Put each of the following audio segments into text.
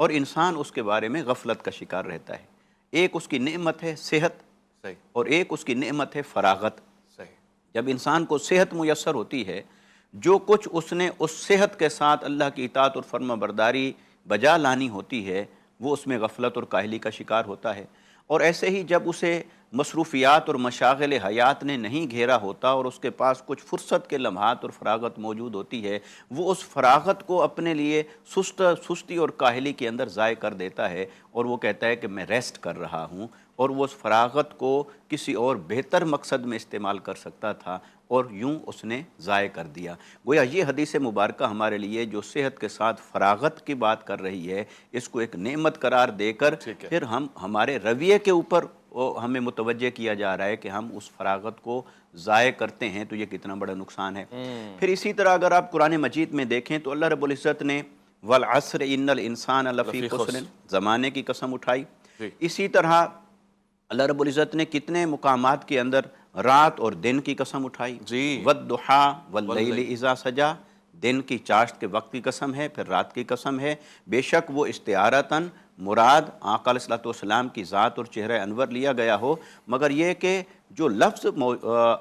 اور انسان اس کے بارے میں غفلت کا شکار رہتا ہے۔ ایک اس کی نعمت ہے صحت، صحیح اور ایک اس کی نعمت ہے فراغت۔ صحیح جب انسان کو صحت میسر ہوتی ہے، جو کچھ اس نے اس صحت کے ساتھ اللہ کی اطاعت اور فرما برداری بجا لانی ہوتی ہے، وہ اس میں غفلت اور کاہلی کا شکار ہوتا ہے۔ اور ایسے ہی جب اسے مصروفیات اور مشاغل حیات نے نہیں گھیرا ہوتا اور اس کے پاس کچھ فرصت کے لمحات اور فراغت موجود ہوتی ہے، وہ اس فراغت کو اپنے لیے سستی اور کاہلی کے اندر ضائع کر دیتا ہے، اور وہ کہتا ہے کہ میں ریسٹ کر رہا ہوں، اور وہ اس فراغت کو کسی اور بہتر مقصد میں استعمال کر سکتا تھا، اور یوں اس نے ضائع کر دیا۔ گویا یہ حدیث مبارکہ ہمارے لیے جو صحت کے ساتھ فراغت کی بات کر رہی ہے، اس کو ایک نعمت قرار دے کر ٹھیک ہے۔ پھر ہمارے رویے کے اوپر ہمیں متوجہ کیا جا رہا ہے کہ ہم اس فراغت کو ضائع کرتے ہیں تو یہ کتنا بڑا نقصان ہے۔ پھر اسی طرح اگر آپ قرآن مجید میں دیکھیں تو اللہ رب العزت نے والعصر ان الانسان لفی خسر، زمانے کی قسم اٹھائی۔ جی۔ اسی طرح اللہ رب العزت نے کتنے مقامات کے اندر رات اور دن کی قسم اٹھائی۔ جی۔ والضحیٰ واللیل اذا سجا، دن کی چاشت کے وقت کی قسم ہے، پھر رات کی قسم ہے۔ بے شک وہ استعارتاً مراد آقا علیہ الصلوۃ والسلام کی ذات اور چہرہ انور لیا گیا ہو، مگر یہ کہ جو لفظ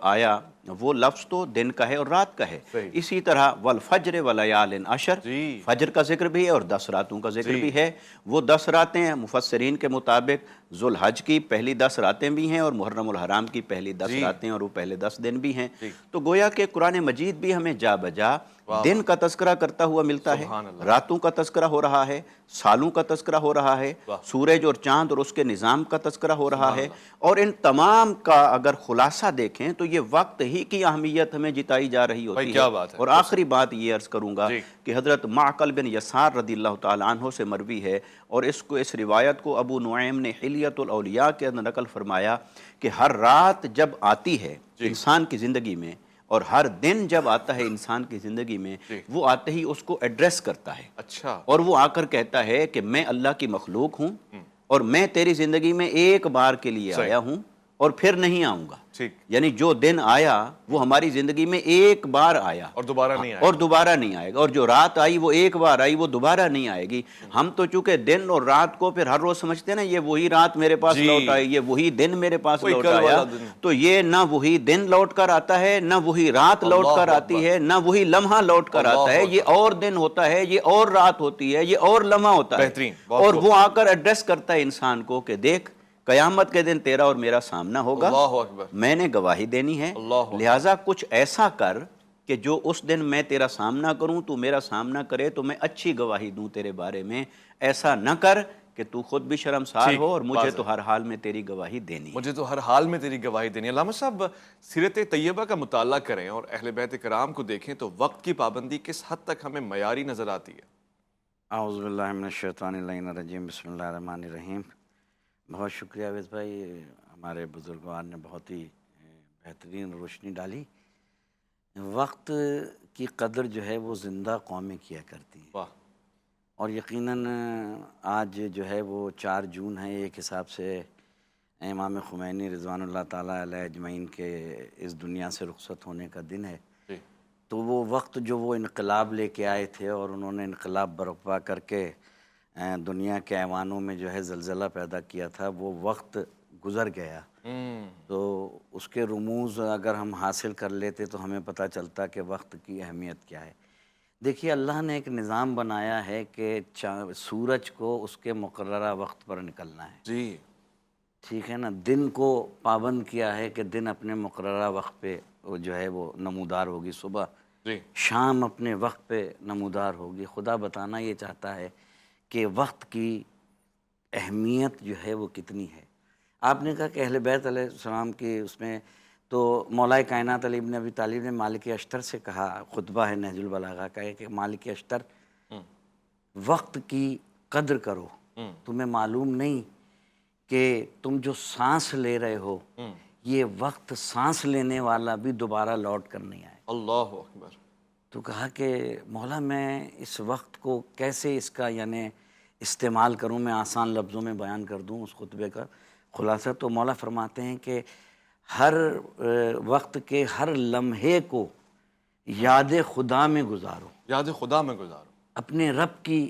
آیا وہ لفظ تو دن کا ہے اور رات کا ہے۔ صحیح۔ اسی طرح والفجر ولیال عشر، جی۔ فجر کا ذکر بھی ہے اور 10 راتوں کا ذکر جی۔ بھی ہے۔ وہ 10 راتیں مفسرین کے مطابق ذوالحج کی پہلی 10 راتیں بھی ہیں اور محرم الحرام کی پہلی 10 راتیں اور وہ پہلے 10 دن بھی ہیں۔ تو گویا کہ قرآن مجید بھی ہمیں جا بجا دن کا تذکرہ کرتا ہوا ملتا ہے، راتوں کا تذکرہ ہو رہا ہے، سالوں کا تذکرہ ہو رہا ہے، سورج اور چاند اور اس کے نظام کا تذکرہ ہو رہا ہے، اور ان تمام کا اگر خلاصہ دیکھیں تو یہ وقت ہی کی اہمیت ہمیں جتائی جا رہی ہوتی ہے۔ اور آخری بات یہ عرض کروں گا کہ حضرت معقل بن یسار رضی اللہ تعالیٰ عنہ سے مروی ہے، اور اس روایت کو ابو نعیم نے حلیۃ الاولیاء کے اندر نقل فرمایا کہ ہر رات جب آتی ہے انسان کی زندگی میں اور ہر دن جب آتا ہے انسان کی زندگی میں، وہ آتے ہی اس کو ایڈریس کرتا ہے۔ اچھا۔ اور وہ آ کر کہتا ہے کہ میں اللہ کی مخلوق ہوں اور میں تیری زندگی میں ایک بار کے لیے آیا ہوں اور پھر نہیں آؤں گا۔ یعنی جو دن آیا وہ ہماری زندگی میں ایک بار آیا اور دوبارہ نہیں آئے گا، اور دوبارہ نہیں آئے گا، اور جو رات آئی وہ ایک بار آئی، وہ دوبارہ نہیں آئے گی۔ ہم تو چونکہ دن اور رات کو پھر ہر روز سمجھتے ہیں نا، یہ وہی رات میرے پاس لوٹ آئی، یہ وہی دن میرے پاس لوٹ آیا، تو یہ نہ وہی دن لوٹ کر آتا ہے، نہ وہی رات لوٹ کر آتی ہے، نہ وہی لمحہ لوٹ کر آتا ہے۔ یہ اور دن ہوتا ہے، یہ اور رات ہوتی ہے، یہ اور لمحہ ہوتا ہے، اور وہ آ کر ایڈریس کرتا ہے انسان کو کہ دیکھ قیامت کے دن تیرا اور میرا سامنا ہوگا، اللہ اکبر، میں نے گواہی دینی ہے، لہٰذا کچھ ایسا کر کہ جو اس دن میں تیرا سامنا کروں، تو میرا سامنا کرے تو میں اچھی گواہی دوں تیرے بارے میں، ایسا نہ کر کہ تو خود بھی شرمسار ہو اور مجھے تو ہر حال میں تیری گواہی دینی ہے۔ مجھے تو ہر حال میں تیری گواہی دینی ہے۔ علامہ صاحب سیرت طیبہ کا مطالعہ کریں اور اہل بیت کرام کو دیکھیں تو وقت کی پابندی کس حد تک ہمیں معیاری نظر آتی ہے؟ اعوذ باللہ من الشیطان اللعین الرجیم، بسم اللہ الرحمن الرحیم۔ بہت شکریہ عویس بھائی، ہمارے بزرگوار نے بہت ہی بہترین روشنی ڈالی۔ وقت کی قدر جو ہے وہ زندہ قومیں کیا کرتی ہیں، اور یقیناً آج جو ہے وہ 4 جون ہے، ایک حساب سے امام خمینی رضوان اللہ تعالیٰ علیہ اجمعین کے اس دنیا سے رخصت ہونے کا دن ہے۔ تو وہ وقت جو وہ انقلاب لے کے آئے تھے اور انہوں نے انقلاب برپا کر کے دنیا کے ایوانوں میں جو ہے زلزلہ پیدا کیا تھا، وہ وقت گزر گیا۔ تو اس کے رموز اگر ہم حاصل کر لیتے تو ہمیں پتہ چلتا کہ وقت کی اہمیت کیا ہے۔ دیکھیے اللہ نے ایک نظام بنایا ہے کہ سورج کو اس کے مقررہ وقت پر نکلنا ہے، جی ٹھیک ہے نا، دن کو پابند کیا ہے کہ دن اپنے مقررہ وقت پہ جو ہے وہ نمودار ہوگی، صبح شام اپنے وقت پہ نمودار ہوگی۔ خدا بتانا یہ چاہتا ہے کہ وقت کی اہمیت جو ہے وہ کتنی ہے۔ آپ نے کہا کہ اہل بیت علیہ السلام کی اس میں تو مولا کائنات علی ابن ابی طالب نے مالک اشتر سے کہا، خطبہ ہے نہج البلاغہ کا، کہ مالک اشتر وقت کی قدر کرو، تمہیں معلوم نہیں کہ تم جو سانس لے رہے ہو یہ وقت سانس لینے والا بھی دوبارہ لوٹ کر نہیں آئے۔ اللہ اکبر۔ تو کہا کہ مولا میں اس وقت کو کیسے اس کا یعنی استعمال کروں، میں آسان لفظوں میں بیان کر دوں اس خطبے کا خلاصہ۔ تو مولا فرماتے ہیں کہ ہر وقت کے ہر لمحے کو یاد خدا میں گزارو، یاد خدا میں گزارو، اپنے رب کی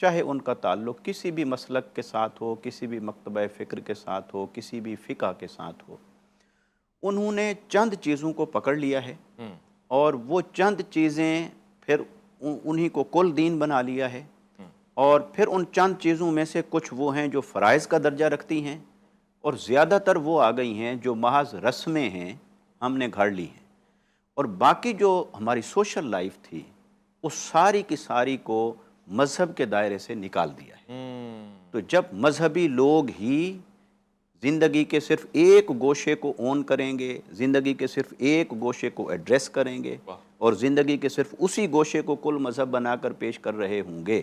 چاہے ان کا تعلق کسی بھی مسلک کے ساتھ ہو، کسی بھی مکتبہ فکر کے ساتھ ہو، کسی بھی فقہ کے ساتھ ہو، انہوں نے چند چیزوں کو پکڑ لیا ہے اور وہ چند چیزیں پھر انہی کو کل دین بنا لیا ہے، اور پھر ان چند چیزوں میں سے کچھ وہ ہیں جو فرائض کا درجہ رکھتی ہیں، اور زیادہ تر وہ آ گئی ہیں جو محض رسمیں ہیں، ہم نے گھڑ لی ہیں، اور باقی جو ہماری سوشل لائف تھی اس ساری کی ساری کو مذہب کے دائرے سے نکال دیا ہے۔ تو جب مذہبی لوگ ہی زندگی کے صرف ایک گوشے کو اون کریں گے، زندگی کے صرف ایک گوشے کو ایڈریس کریں گے، اور زندگی کے صرف اسی گوشے کو کل مذہب بنا کر پیش کر رہے ہوں گے،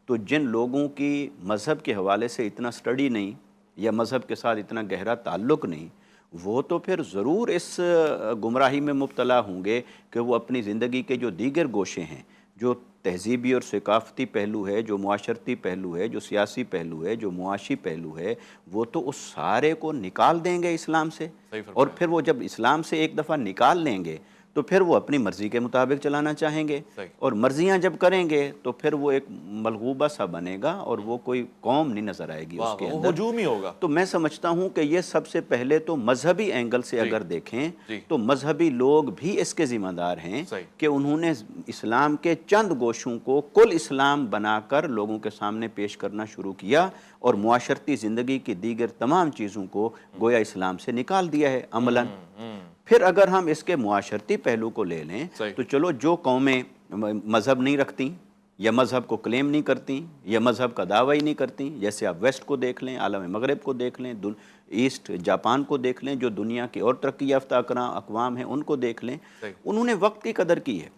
تو جن لوگوں کی مذہب کے حوالے سے اتنا سٹڈی نہیں یا مذہب کے ساتھ اتنا گہرا تعلق نہیں، وہ تو پھر ضرور اس گمراہی میں مبتلا ہوں گے کہ وہ اپنی زندگی کے جو دیگر گوشے ہیں، جو تہذیبی اور ثقافتی پہلو ہے، جو معاشرتی پہلو ہے، جو سیاسی پہلو ہے، جو معاشی پہلو ہے، وہ تو اس سارے کو نکال دیں گے اسلام سے، اور پھر وہ جب اسلام سے ایک دفعہ نکال لیں گے تو پھر وہ اپنی مرضی کے مطابق چلانا چاہیں گے، اور مرضیاں جب کریں گے تو پھر وہ ایک ملغوبہ سا بنے گا اور وہ کوئی قوم نہیں نظر آئے گی اس کے اندر، ہجوم ہی ہوگا۔ تو میں سمجھتا ہوں کہ یہ سب سے پہلے تو مذہبی اینگل سے اگر دیکھیں تو مذہبی لوگ بھی اس کے ذمہ دار ہیں کہ انہوں نے اسلام کے چند گوشوں کو کل اسلام بنا کر لوگوں کے سامنے پیش کرنا شروع کیا، اور معاشرتی زندگی کی دیگر تمام چیزوں کو گویا اسلام سے نکال دیا ہے عملاً۔ پھر اگر ہم اس کے معاشرتی پہلو کو لے لیں تو چلو جو قومیں مذہب نہیں رکھتی یا مذہب کو کلیم نہیں کرتی یا مذہب کا دعویٰ ہی نہیں کرتی، جیسے آپ ویسٹ کو دیکھ لیں، عالم مغرب کو دیکھ لیں، ایسٹ جاپان کو دیکھ لیں، جو دنیا کی اور ترقی یافتہ اقوام ہیں ان کو دیکھ لیں، انہوں نے وقت کی قدر کی ہے۔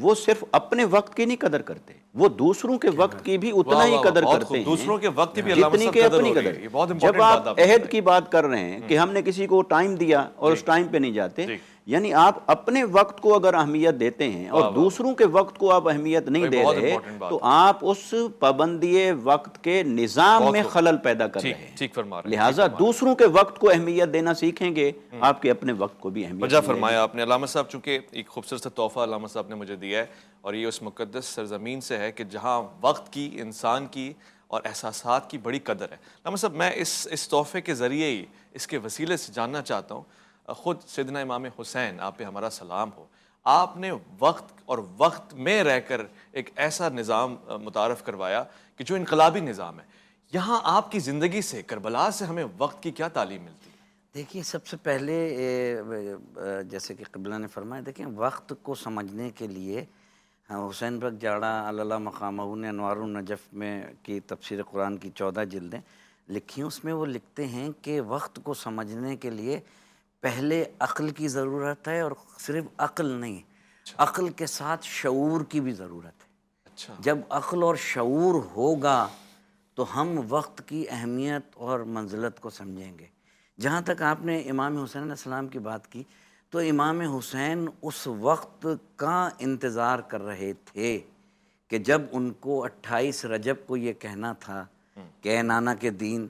وہ صرف اپنے وقت کی نہیں قدر کرتے، وہ دوسروں کے وقت کی بھی اتنا ہی قدر کرتے ہیں دوسروں کے وقت کی بھی جتنی کہ اپنی قدر۔ جب آپ عہد کی بات کر رہے ہیں کہ ہم نے کسی کو ٹائم دیا اور اس ٹائم پہ نہیں جاتے، یعنی آپ اپنے وقت کو اگر اہمیت دیتے ہیں اور دوسروں کے وقت کو آپ اہمیت نہیں دے رہے تو آپ اس پابندی وقت کے نظام میں خلل پیدا کر رہے ہیں۔ لہٰذا دوسروں کے وقت کو اہمیت دینا سیکھیں گے، آپ کے اپنے وقت کو بھی اہمیت وجہ فرمایا آپ نے۔ علامہ صاحب چونکہ ایک خوبصورت سا تحفہ علامہ صاحب نے مجھے دیا ہے، اور یہ اس مقدس سرزمین سے ہے کہ جہاں وقت کی، انسان کی اور احساسات کی بڑی قدر ہے۔ علامہ صاحب میں اس تحفے کے ذریعے ہی، اس کے وسیلے سے جاننا چاہتا ہوں، خود سیدنا امام حسین، آپ پہ ہمارا سلام ہو، آپ نے وقت اور وقت میں رہ کر ایک ایسا نظام متعارف کروایا کہ جو انقلابی نظام ہے۔ یہاں آپ کی زندگی سے، کربلا سے ہمیں وقت کی کیا تعلیم ملتی ہے؟ دیکھیے، سب سے پہلے جیسے کہ قبلہ نے فرمایا، دیکھیں وقت کو سمجھنے کے لیے حسین بگ جاڑا اللہ مقامہ نے انوار النجف میں کی تفسیر قرآن کی 14 جلدیں لکھی ہیں، اس میں وہ لکھتے ہیں کہ وقت کو سمجھنے کے لیے پہلے عقل کی ضرورت ہے، اور صرف عقل نہیں، عقل کے ساتھ شعور کی بھی ضرورت ہے۔ جب عقل اور شعور ہوگا تو ہم وقت کی اہمیت اور منزلت کو سمجھیں گے۔ جہاں تک آپ نے امام حسین علیہ السلام کی بات کی، تو امام حسین اس وقت کا انتظار کر رہے تھے کہ جب ان کو 28 رجب کو یہ کہنا تھا کہ اے نانا کے دین،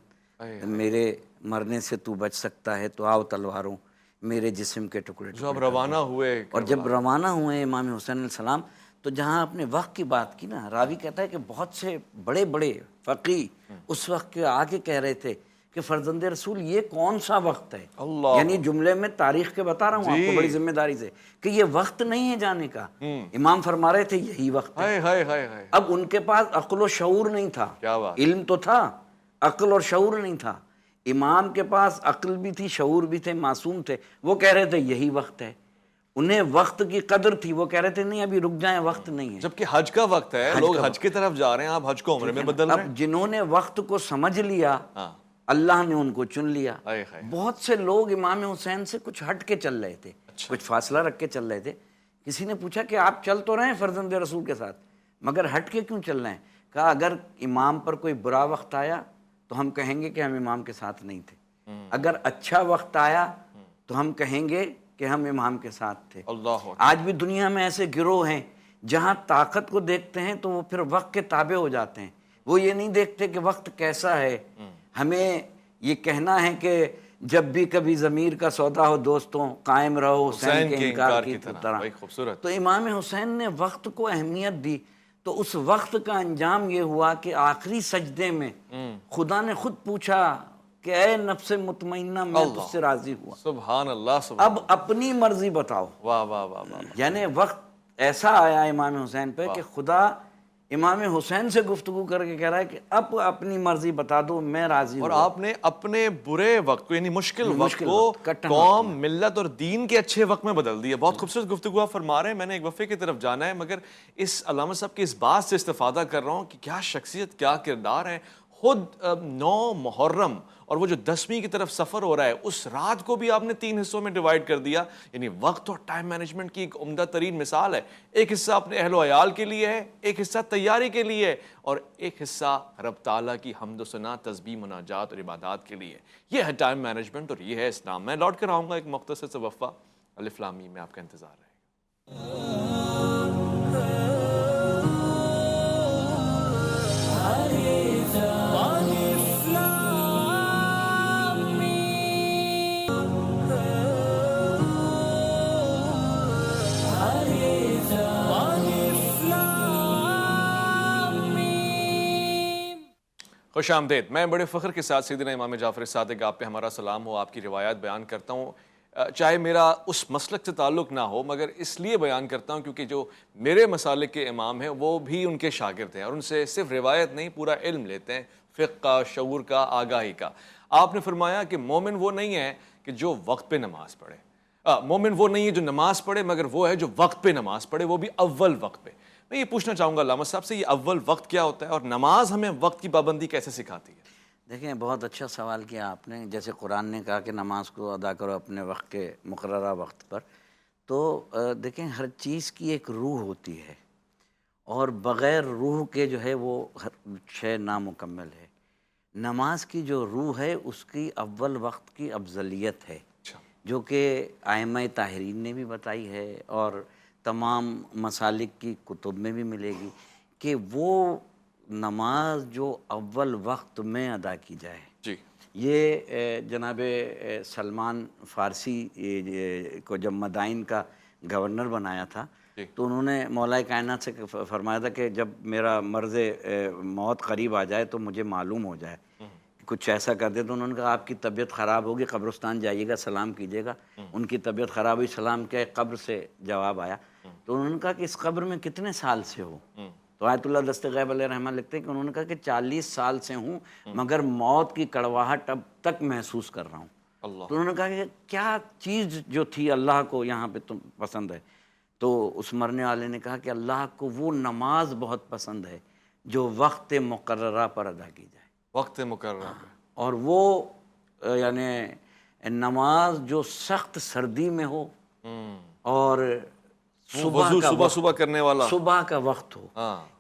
میرے مرنے سے تو بچ سکتا ہے تو آؤ تلواروں، میرے جسم کے ٹکڑے ٹکڑے۔ جب روانہ ہوئے، اور جب روانہ ہوئے امام حسین علیہ السلام، تو جہاں آپ نے وقت کی بات کی نا، راوی کہتا ہے کہ بہت سے بڑے بڑے فقیہ اس وقت کے آگے کہہ رہے تھے کہ فرزند رسول یہ کون سا وقت ہے، یعنی جملے میں تاریخ کے بتا رہا ہوں آپ کو بڑی ذمہ داری سے، کہ یہ وقت نہیں ہے جانے کا۔ امام فرما رہے تھے یہی وقت ہے۔ اب ان کے پاس عقل و شعور نہیں تھا، علم تو تھا، عقل اور شعور نہیں تھا۔ امام کے پاس عقل بھی تھی، شعور بھی تھے، معصوم تھے، وہ کہہ رہے تھے یہی وقت ہے۔ انہیں وقت کی قدر تھی، وہ کہہ رہے تھے نہیں ابھی رک جائیں، وقت نہیں ہے، جبکہ حج کا وقت ہے، لوگ حج کی طرف جا رہے ہیں، آپ حج کو عمرے میں بدل رہے ہیں۔ اب جنہوں نے وقت کو سمجھ لیا، اللہ نے ان کو چن لیا۔ بہت سے لوگ امام حسین سے کچھ ہٹ کے چل رہے تھے، کچھ فاصلہ رکھ کے چل رہے تھے۔ کسی نے پوچھا کہ آپ چل تو رہے ہیں فرزند رسول کے ساتھ، مگر ہٹ کے کیوں چل رہے ہیں؟ کہا اگر امام پر کوئی برا وقت آیا تو ہم کہیں گے کہ ہم امام کے ساتھ نہیں تھے، اگر اچھا وقت آیا تو ہم کہیں گے کہ ہم امام کے ساتھ تھے۔ آج بھی دنیا میں ایسے گروہ ہیں جہاں طاقت کو دیکھتے ہیں تو وہ پھر وقت کے تابع ہو جاتے ہیں، وہ یہ نہیں دیکھتے کہ وقت کیسا ہے۔ ہمیں یہ کہنا ہے کہ جب بھی کبھی ضمیر کا سودا ہو دوستوں، قائم رہو حسین کے انکار کی طرح۔ تو امام حسین نے وقت کو اہمیت دی۔ تو اس وقت کا انجام یہ ہوا کہ آخری سجدے میں خدا نے خود پوچھا کہ اے نفس مطمئنہ میں تجھ سے راضی ہوا، سبحان اللہ، سبحان اب اپنی مرضی بتاؤ۔ واہ واہ واہ واہ۔ یعنی وقت ایسا آیا امام حسین پہ کہ خدا امام حسین سے گفتگو کر کے کہہ رہا ہے کہ اب اپنی مرضی بتا دو، میں راضی اور ہوں۔ آپ نے اپنے برے وقت کو، یعنی مشکل وقت مشکل کو وقت، کٹن قوم، ملت اور دین کے اچھے وقت میں بدل دیا۔ بہت خوبصورت گفتگو آپ فرما رہے ہیں، میں نے ایک وقفے کی طرف جانا ہے، مگر اس علامہ صاحب کی اس بات سے استفادہ کر رہا ہوں کہ کیا شخصیت، کیا کردار ہے۔ خود 9 محرم اور وہ جو 10ویں کی طرف سفر ہو رہا ہے، اس رات کو بھی آپ نے 3 حصوں میں ڈیوائیڈ کر دیا، یعنی وقت اور ٹائم مینجمنٹ کی ایک عمدہ ترین مثال ہے۔ ایک حصہ اپنے اہل و عیال کے لیے ہے، ایک حصہ تیاری کے لیے ہے، اور ایک حصہ رب تعالیٰ کی حمد و ثنا، تسبیح، مناجات اور عبادات کے لیے۔ یہ ہے ٹائم مینجمنٹ اور یہ ہے اسلام۔ میں لوٹ کر آؤں گا ایک مختصر سے وقفہ، الف لام میم میں آپ کا انتظار رہے گا۔ خوش آمدید۔ میں بڑے فخر کے ساتھ سیدنا امام جعفر صادق آپ پہ ہمارا سلام ہو، آپ کی روایات بیان کرتا ہوں، چاہے میرا اس مسلک سے تعلق نہ ہو، مگر اس لیے بیان کرتا ہوں کیونکہ جو میرے مسالک کے امام ہیں وہ بھی ان کے شاگرد ہیں، اور ان سے صرف روایت نہیں، پورا علم لیتے ہیں، فقہ کا، شعور کا، آگاہی کا۔ آپ نے فرمایا کہ مومن وہ نہیں ہے کہ جو وقت پہ نماز پڑھے، مومن وہ نہیں ہے جو نماز پڑھے، مگر وہ ہے جو وقت پہ نماز پڑھے، وہ بھی اول وقت پہ۔ میں یہ پوچھنا چاہوں گا علامہ صاحب سے، یہ اول وقت کیا ہوتا ہے اور نماز ہمیں وقت کی پابندی کیسے سکھاتی ہے؟ دیکھیں، بہت اچھا سوال کیا آپ نے۔ جیسے قرآن نے کہا کہ نماز کو ادا کرو اپنے وقت کے مقررہ وقت پر، تو دیکھیں ہر چیز کی ایک روح ہوتی ہے، اور بغیر روح کے جو ہے وہ ہر شے نامکمل ہے۔ نماز کی جو روح ہے اس کی اول وقت کی افضلیت ہے، جو کہ ائمہ طاہرین نے بھی بتائی ہے اور تمام مسالک کی کتب میں بھی ملے گی کہ وہ نماز جو اول وقت میں ادا کی جائے۔ جی، یہ جناب سلمان فارسی کو جب مدائن کا گورنر بنایا تھا تو انہوں نے مولا کائنات سے فرمایا تھا کہ جب میرا مرض موت قریب آ جائے تو مجھے معلوم ہو جائے، کچھ ایسا کر دے۔ تو انہوں نے کہا آپ کی طبیعت خراب ہوگی، قبرستان جائیے گا، سلام کیجیے گا۔ ان کی طبیعت خراب ہوئی، سلام کیا، قبر سے جواب آیا۔ تو انہوں نے کہا کہ اس قبر میں کتنے سال سے ہو؟ تو آیت اللہ دست غیب علیہ رحمہ لکھتے ہیں کہ انہوں نے کہا کہ 40 سال سے ہوں، مگر موت کی کڑواہٹ اب تک محسوس کر رہا ہوں۔ تو انہوں نے کہا کہ کیا چیز جو تھی اللہ کو یہاں پہ تم پسند ہے؟ تو اس مرنے والے نے کہا کہ اللہ کو وہ نماز بہت پسند ہے جو وقت مقررہ پر ادا کی جائے، وقت مقررہ پہ، اور وہ یعنی نماز جو سخت سردی میں ہو اور صبح کرنے والا، صبح کا وقت ہو۔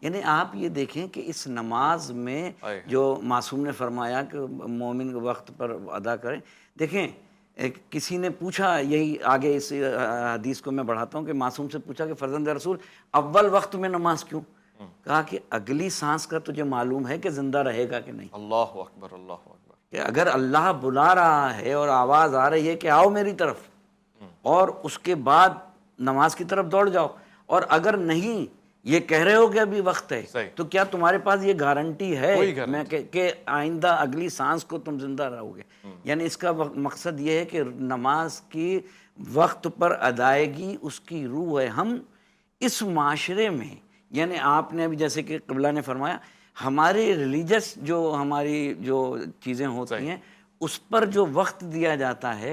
یعنی آپ یہ دیکھیں کہ اس نماز میں جو معصوم نے فرمایا کہ مومن وقت پر ادا کریں۔ دیکھیں کسی نے پوچھا، یہی آگے اس حدیث کو میں بڑھاتا ہوں کہ معصوم سے پوچھا کہ فرزند رسول اول وقت میں نماز کیوں؟ کہا کہ اگلی سانس کا تجھے معلوم ہے کہ زندہ رہے گا کہ نہیں۔ اللہ اکبر، اللہ اکبر۔ کہ اگر اللہ بلا رہا ہے اور آواز آ رہی ہے کہ آؤ میری طرف، اور اس کے بعد نماز کی طرف دوڑ جاؤ، اور اگر نہیں یہ کہہ رہے ہو کہ ابھی وقت ہے، تو کیا تمہارے پاس یہ گارنٹی ہے کہ آئندہ اگلی سانس کو تم زندہ رہو گے؟ یعنی اس کا مقصد یہ ہے کہ نماز کی وقت پر ادائیگی اس کی روح ہے۔ ہم اس معاشرے میں، یعنی آپ نے ابھی جیسے کہ قبلہ نے فرمایا، ہماری ریلیجس جو ہماری جو چیزیں ہوتی ہیں اس پر جو وقت دیا جاتا ہے،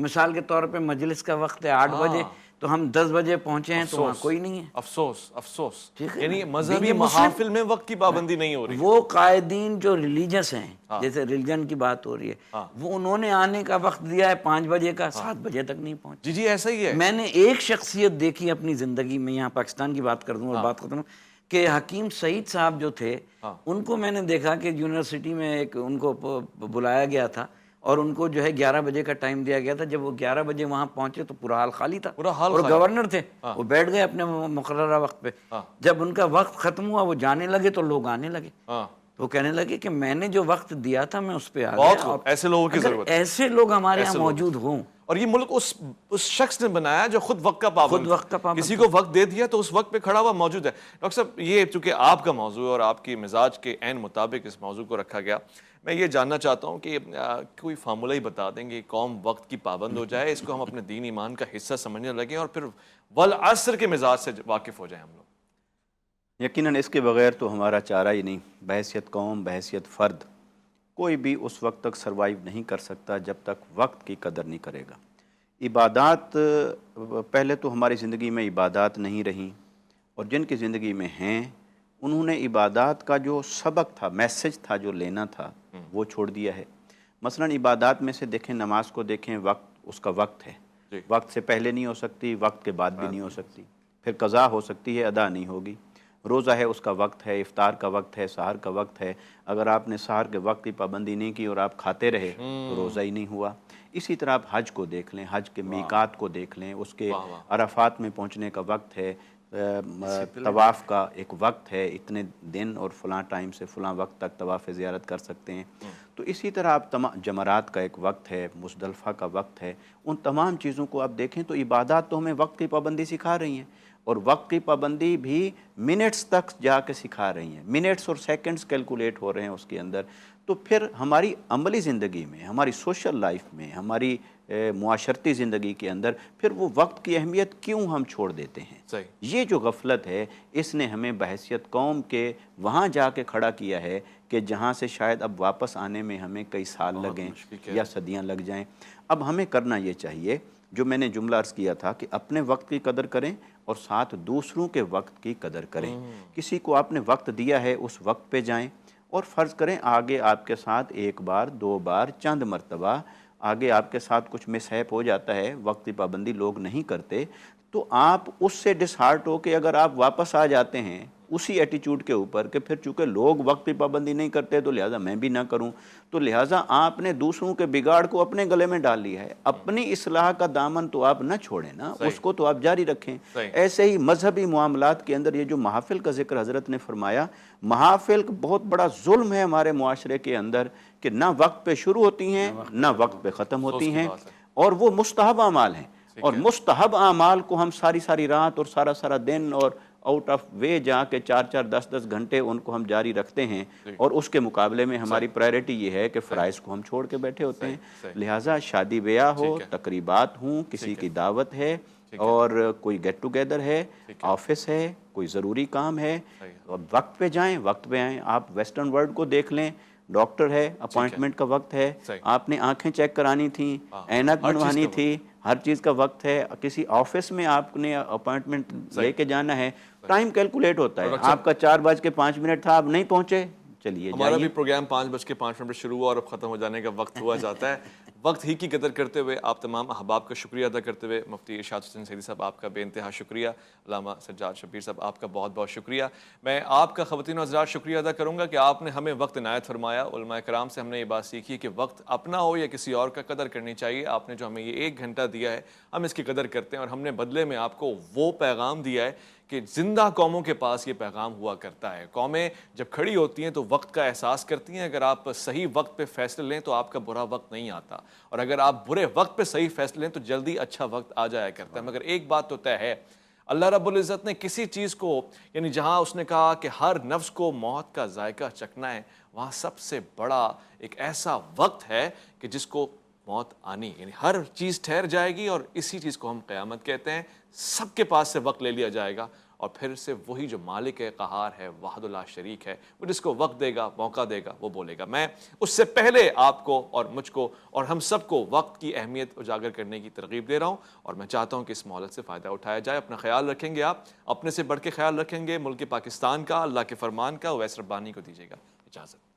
مثال کے طور پہ مجلس کا وقت ہے 8 بجے، تو ہم 10 بجے پہنچے ہیں تو وہاں کوئی نہیں ہے۔ افسوس، یعنی مذہبی محافل میں وقت کی پابندی نہیں ہو رہی۔ وہ قائدین جو ریلیجس ہیں، جیسے ریلیجن کی بات ہو رہی ہے، وہ انہوں نے آنے کا وقت دیا ہے 5 بجے کا، 7 بجے تک نہیں پہنچے۔ جی ایسا ہی ہے۔ میں نے ایک شخصیت دیکھی اپنی زندگی میں، یہاں پاکستان کی بات کر دوں اور بات کرتا ہوں، کہ حکیم سعید صاحب جو تھے، ان کو میں نے دیکھا کہ یونیورسٹی میں ایک ان کو بلایا گیا تھا اور ان کو جو ہے 11 بجے کا ٹائم دیا گیا تھا۔ جب وہ 11 بجے وہاں پہنچے تو پورا حال خالی تھا، اور گورنر تھے، وہ بیٹھ گئے اپنے مقررہ وقت پہ۔ جب ان کا وقت ختم ہوا، وہ جانے لگے تو لوگ آنے لگے، تو کہنے لگے کہ میں نے جو وقت دیا تھا میں اس پہ آ گیا۔ ایسے لوگوں کی ضرورت ہے، ایسے لوگ ہمارے یہاں موجود ہوں۔ اور یہ ملک اس شخص نے بنایا جو خود وقت کا پابند، وقت کا پابند کسی کو وقت دے دیا تو اس وقت پہ کھڑا ہوا موجود ہے۔ ڈاکٹر صاحب یہ چونکہ آپ کا موضوع ہے اور آپ کی مزاج کے عین مطابق اس موضوع کو رکھا گیا، میں یہ جاننا چاہتا ہوں کہ کوئی فارمولہ ہی بتا دیں گے قوم وقت کی پابند ہو جائے، اس کو ہم اپنے دین ایمان کا حصہ سمجھنے لگیں اور پھر والعصر کے مزاج سے واقف ہو جائیں ہم لوگ۔ یقیناً اس کے بغیر تو ہمارا چارہ ہی نہیں، بحیثیت قوم، بحیثیت فرد، کوئی بھی اس وقت تک سروائیو نہیں کر سکتا جب تک وقت کی قدر نہیں کرے گا۔ عبادات، پہلے تو ہماری زندگی میں عبادات نہیں رہیں، اور جن کی زندگی میں ہیں انہوں نے عبادات کا جو سبق تھا، میسج تھا جو لینا تھا، وہ چھوڑ دیا ہے۔ مثلاً عبادات میں سے دیکھیں، نماز کو دیکھیں، وقت اس کا وقت ہے، وقت سے پہلے نہیں ہو سکتی، وقت کے بعد بھی نہیں ہو سکتی، پھر قضا ہو سکتی ہے، ادا نہیں ہوگی۔ روزہ ہے، اس کا وقت ہے، افطار کا وقت ہے، سحر کا وقت ہے، اگر آپ نے سحر کے وقت کی پابندی نہیں کی اور آپ کھاتے رہے تو روزہ ہی نہیں ہوا۔ اسی طرح آپ حج کو دیکھ لیں، حج کے میقات کو دیکھ لیں، اس کے عرفات میں پہنچنے کا وقت ہے، طواف کا ایک وقت ہے، اتنے دن اور فلاں ٹائم سے فلاں وقت تک طواف زیارت کر سکتے ہیں۔ تو اسی طرح آپ جمرات کا ایک وقت ہے، مزدلفہ کا وقت ہے، ان تمام چیزوں کو آپ دیکھیں تو عبادات تو ہمیں وقت کی پابندی سکھا رہی ہیں، اور وقت کی پابندی بھی منٹس تک جا کے سکھا رہی ہیں، منٹس اور سیکنڈز کیلکولیٹ ہو رہے ہیں اس کے اندر۔ تو پھر ہماری عملی زندگی میں، ہماری سوشل لائف میں، ہماری معاشرتی زندگی کے اندر پھر وہ وقت کی اہمیت کیوں ہم چھوڑ دیتے ہیں؟ صحیح۔ یہ جو غفلت ہے، اس نے ہمیں بحیثیت قوم کے وہاں جا کے کھڑا کیا ہے کہ جہاں سے شاید اب واپس آنے میں ہمیں کئی سال لگیں یا صدیاں لگ جائیں۔ اب ہمیں کرنا یہ چاہیے جو میں نے جملہ عرض کیا تھا کہ اپنے وقت کی قدر کریں اور ساتھ دوسروں کے وقت کی قدر کریں۔ کسی کو آپ نے وقت دیا ہے، اس وقت پہ جائیں، اور فرض کریں آگے آپ کے ساتھ ایک بار، دو بار، چند مرتبہ آگے آپ کے ساتھ کچھ مس ہیپ ہو جاتا ہے، وقت کی پابندی لوگ نہیں کرتے، تو آپ اس سے ڈس ہارٹ ہو کے اگر آپ واپس آ جاتے ہیں اسی ایٹیچیوڈ کے اوپر کہ پھر چونکہ لوگ وقت کی پابندی نہیں کرتے تو لہٰذا میں بھی نہ کروں، تو لہٰذا آپ نے دوسروں کے بگاڑ کو اپنے گلے میں ڈال لیا ہے۔ اپنی اصلاح کا دامن تو آپ نہ چھوڑیں نا، اس کو تو آپ جاری رکھیں۔ ایسے ہی مذہبی معاملات کے اندر یہ جو محافل کا ذکر حضرت نے فرمایا، محافل بہت بڑا ظلم ہے ہمارے معاشرے کے اندر کہ نہ وقت پہ شروع ہوتی ہیں نہ وقت پہ ختم ہوتی ہیں، اور وہ مستحب اعمال ہیں، اور مستحب اعمال کو ہم ساری رات اور سارا دن اور آؤٹ آف وے جا کے 4 10 گھنٹے ان کو ہم جاری رکھتے ہیں، اور اس کے مقابلے میں ہماری پرائرٹی یہ ہے کہ فرائض کو ہم چھوڑ کے بیٹھے ہوتے ہیں۔ لہٰذا شادی بیاہ ہو، تقریبات ہوں، کسی کی دعوت ہے اور کوئی گیٹ ٹوگیدر ہے، آفس ہے، کوئی ضروری کام ہے، وقت پہ جائیں، وقت پہ آئیں۔ آپ ویسٹرن ورلڈ کو دیکھ لیں، ڈاکٹر ہے، اپوائنٹمنٹ کا وقت ہے، آپ نے آنکھیں چیک کرانی تھیں، اینک بنوانی تھی، ہر چیز کا وقت ہے۔ کسی آفس میں آپ نے اپوائنٹمنٹ لے کے جانا ہے، ٹائم کیلکولیٹ ہوتا ہے، آپ کا 4:05 تھا، آپ نہیں پہنچے، چلیے ہمارا بھی پروگرام 5:05 پر شروع ہوا اور اب ختم ہو جانے کا وقت ہوا جاتا ہے۔ وقت ہی کی قدر کرتے ہوئے آپ تمام احباب کا شکریہ ادا کرتے ہوئے مفتی ارشاد حسین سیدی صاحب آپ کا بے انتہا شکریہ، علامہ سجاد شبیر صاحب آپ کا بہت بہت شکریہ۔ میں آپ کا خواتین و حضرات شکریہ ادا کروں گا کہ آپ نے ہمیں وقت عنایت فرمایا۔ علماء کرام سے ہم نے یہ بات سیکھی کہ وقت اپنا ہو یا کسی اور کا قدر کرنی چاہیے۔ آپ نے جو ہمیں یہ 1 گھنٹہ دیا ہے ہم اس کی قدر کرتے ہیں، اور ہم نے بدلے میں آپ کو وہ پیغام دیا ہے کہ زندہ قوموں کے پاس یہ پیغام ہوا کرتا ہے۔ قومیں جب کھڑی ہوتی ہیں تو وقت کا احساس کرتی ہیں، اگر آپ صحیح وقت پہ فیصلے لیں تو آپ کا برا وقت نہیں آتا، اور اگر آپ برے وقت پہ صحیح فیصلے لیں تو جلدی اچھا وقت آ جایا کرتا ہے۔ مگر ایک بات تو طے ہے، اللہ رب العزت نے کسی چیز کو، یعنی جہاں اس نے کہا کہ ہر نفس کو موت کا ذائقہ چکھنا ہے، وہاں سب سے بڑا ایک ایسا وقت ہے کہ جس کو موت آنی، یعنی ہر چیز ٹھہر جائے گی، اور اسی چیز کو ہم قیامت کہتے ہیں۔ سب کے پاس سے وقت لے لیا جائے گا، اور پھر سے وہی جو مالک ہے، قہار ہے، وحدہ لا شریک ہے، وہ جس کو وقت دے گا، موقع دے گا، وہ بولے گا۔ میں اس سے پہلے آپ کو اور مجھ کو اور ہم سب کو وقت کی اہمیت اجاگر کرنے کی ترغیب دے رہا ہوں، اور میں چاہتا ہوں کہ اس مہلت سے فائدہ اٹھایا جائے۔ اپنا خیال رکھیں گے، آپ اپنے سے بڑھ کے خیال رکھیں گے، ملک پاکستان کا، اللہ کے فرمان کا۔ اویس ربانی کو دیجیے گا اجازت۔